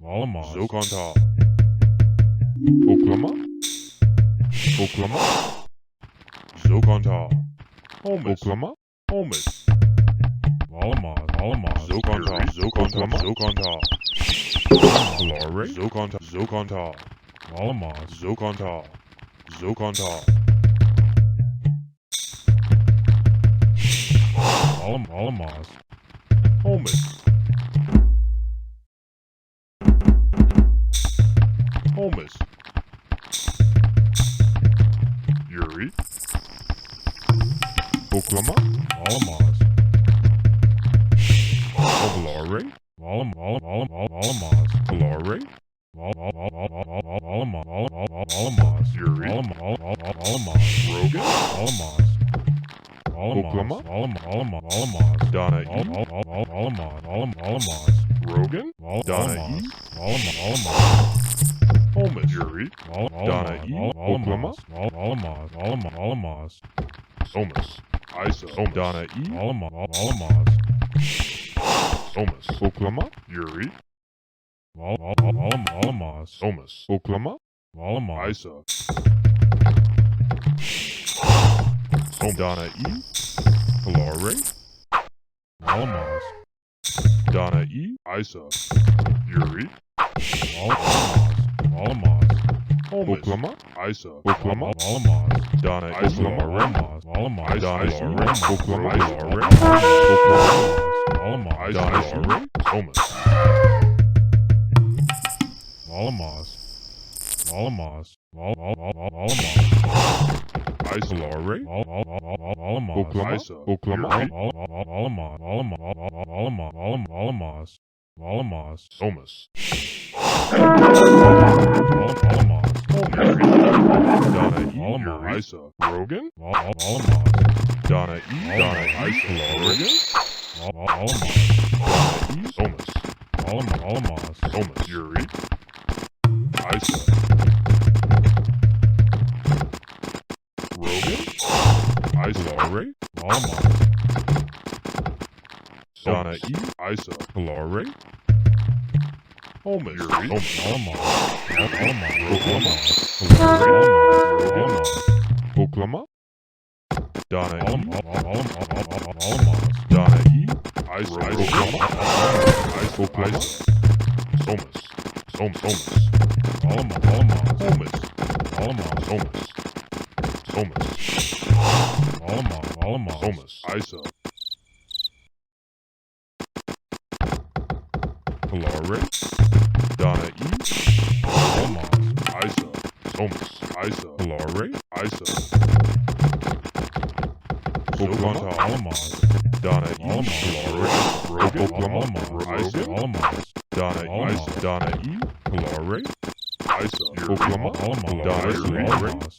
Olamaz. Zokanta. Oklama. Oklama. Zokanta. Homus. Oklama. Homus. Olamaz. Olamaz. Zokanta. Zokanta. Zokanta. Lare. Zokanta. Zokanta. Olamaz. Zokanta. Zokanta. Olamaz. Homus. Homus. Yuri. Oklama. Olamaz. Oblare. Olamaz. Blare. Olamaz. Yuri. Olamaz. Rogan. Olamaz. Oklama. Olamaz. Donna E. Olamaz. Rogan. Donna E. Olamaz. Homus. Yuri. Donna E. Oklama. Olamaz. Homus. Isa. Donna E. Olamaz. Homus. Oklama. Yuri. Olamaz. Homus. Oklama. Olamaz. Isa. Donna E. Hilare. Olamaz. Donna E. Isa. Yuri. Olamaz. Homus. Oklama. Isa. Oklama. Olamaz. Donna E. Olamaz. Oklama. Olamaz. Donna E. Oklama. Hilare. Olamaz. Donna E. Homus. Olamaz. Olamaz. Isa. Hilare. Olamaz. Oklama. Isa. Oklama. Olamaz. Olamaz. Homus. Olamaz. Donna E. Olamaz. Yuri. Isa. Rogan. Olamaz. Donna E. Donna Isa. Rogan. Olamaz. E. Homus. Olamaz. Homus. Yuri. Isa. Rogan. Isa. Hilare. Olamaz. Donna E. Isa. Hilare. Homus. Yuri. Homus. Olamaz. Oklama. Donna E. Olamaz. Donna E. Isa. Oklama. Isa. Oklama. Homus. Homus. Olamaz. Homus. Olamaz. Homus. Homus. Olamaz. Homus. Isa. Hilare. Donna E. Olamaz. Isa. Homus. Isa. Hilare. Isa. Oklama. Olamaz. Donna E. Olamaz. Hilare. Rogan. Oklama. Olamaz. Rogan. Olamaz. Donna E. Olamaz. Donna E. Hilare. Isa. Oklama. Olamaz. Donna E. Olamaz.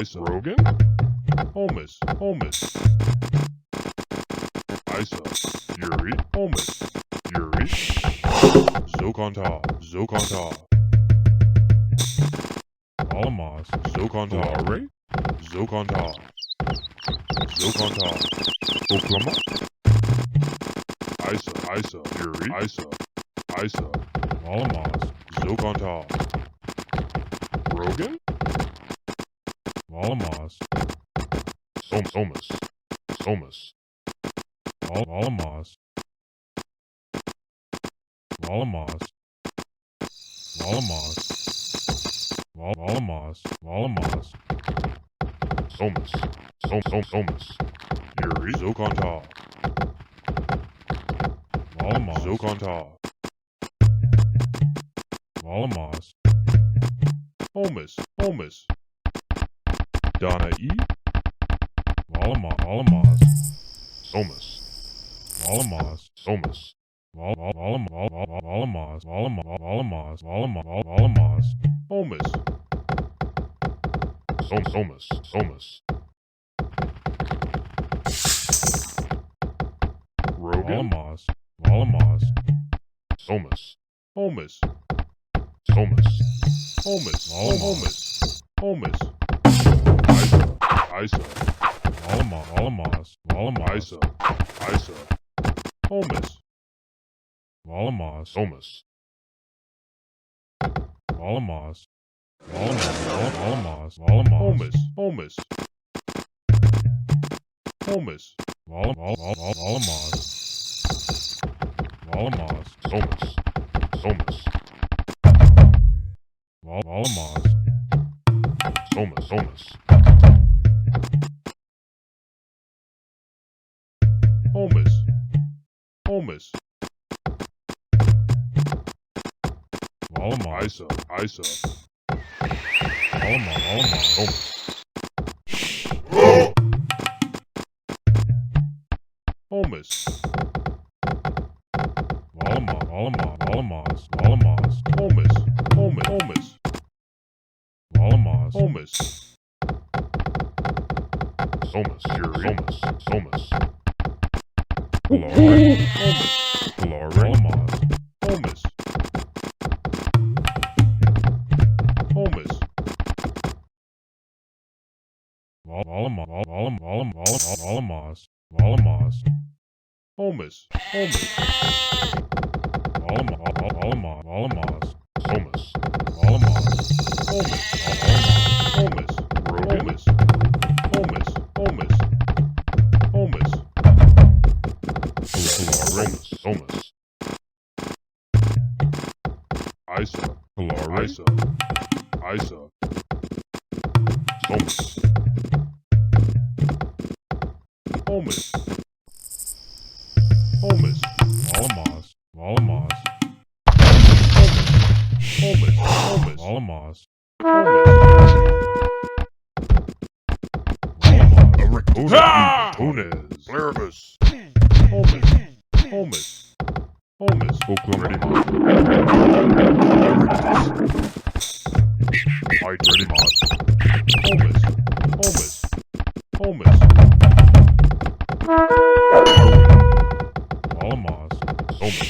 Isa. Rogan. Homus. Homus. Isa. Yuri. Homus. Yuri. Zokanta. Zokanta. Olamaz. Zokanta. Lare. Zokanta. Zokanta. Oklama. Isa. Isa. Yuri. Isa. Isa. Olamaz. Zokanta. Rogan. Olamaz. Homus. Homus. Olamaz. Olamaz. Olamaz. Olamaz. Olamaz. Homus. Homus. Yuri. Zokanta. Olamaz. Zokanta. Olamaz. Homus. Homus. Donna E. Olamaz. Olamaz. Homus. Olamaz. Homus. Olamaz. Olamaz. Olamaz. Homus. Homus. Homus. Rogan. Olamaz. Olamaz. Homus. Homus. Homus. Homus. Homus. Homus. Isa. Olamaz. Olamaz. Isa. Isa. Homus. Volamos. Somas. Volamos. Volamos. Volamos. Homus. Homus. Volamos. Volamos. Somas. Somas. Volamos. Somas. Somas. Homus. Homus. Volamos. Isa. Isa. Volamos. Somas. Homus. Volamos. Homus. Homus. Volamos. Homus. Somas. Fury. Somas. Glory. Homus. Glory. Homus. Homus. Volamos. Volamos. Homus. Homus. Volamos. Somas. Volamos. Homus. Homus. Homus. Homus. Homus. Homus. Somas. Somas. Isa. Glory. Isa. Isa. Somas. Homus. Homus. Volamos. Volamos. Homus. Homus. Volamos. Tunes. Blaribus. Homus. Homus. Homus. Ready, mod. Fight ready, mod. Homus. Homus. Homus. Volamos. Somas.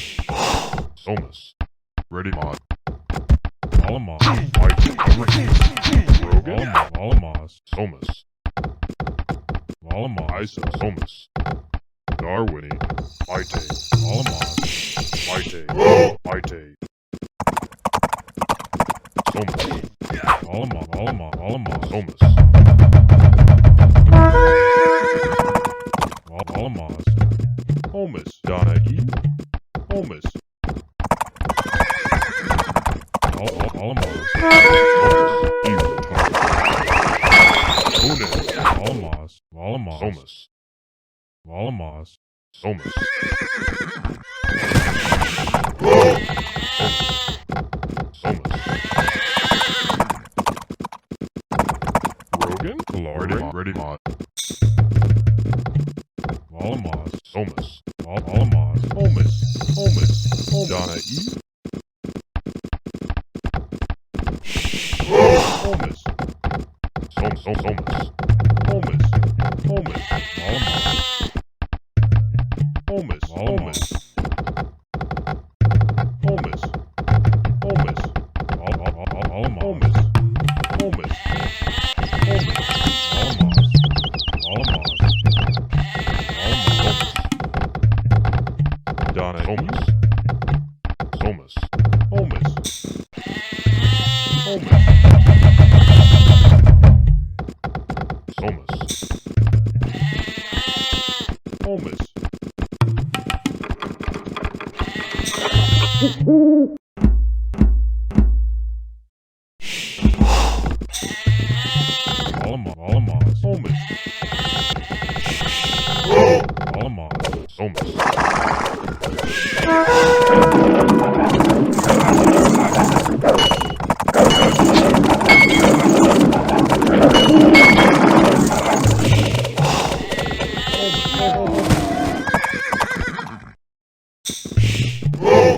Somas. Ready, mod. Volamos. Fight. Rogan. Volamos. Somas. Volamos. Isa. Somas. Darwini. Maite. Volamos. Maite. Maite. Somas. Volamos. Somas. Volamos. Homus. Donna E. Homus. Volamos. Evil target. Tunes. Volamos. Volamos. Somas. Volamos. Somas. Somas. Rogan. Glory. Ready, mod. Volamos. Somas. Volamos. Homus. Homus. Donna E. Homus. Somas. Homus. Homus. Volamos. Homus. Volamos. Homus. Homus. Volamos. Homus. Homus. Volamos. Donna Homus. Somas. Homus. Homus. Somas. Homus. Volamos. Homus. Volamos. Somas.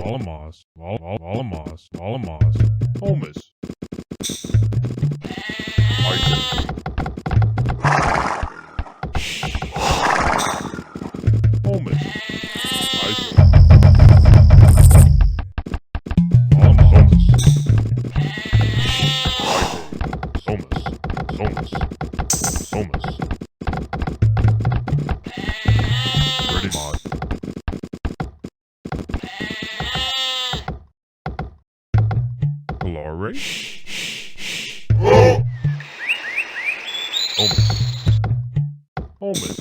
Volamos. Volamos. Volamos. Homus. Homus. Isa. Volamos. Somas. Somas. Somas. Ready, mod. Glory. Homus.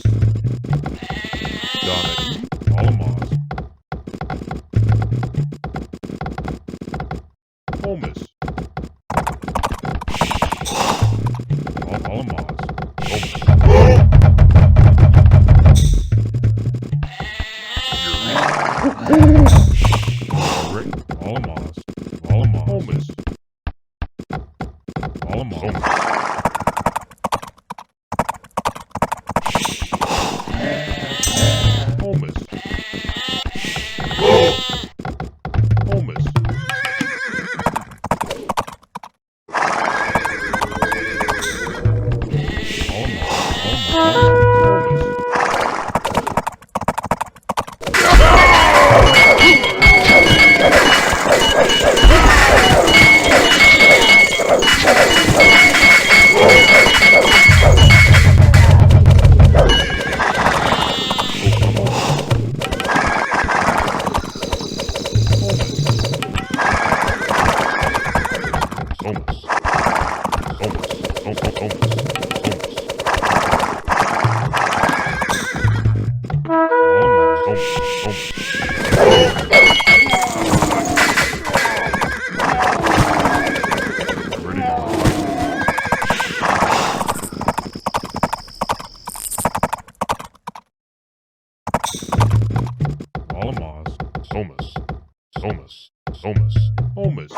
Donna E. Alamos. Homus. Alamos. Glory. Alamos. Alamos. Homus. Alamos. Homus. Homus. Alamos. Homus.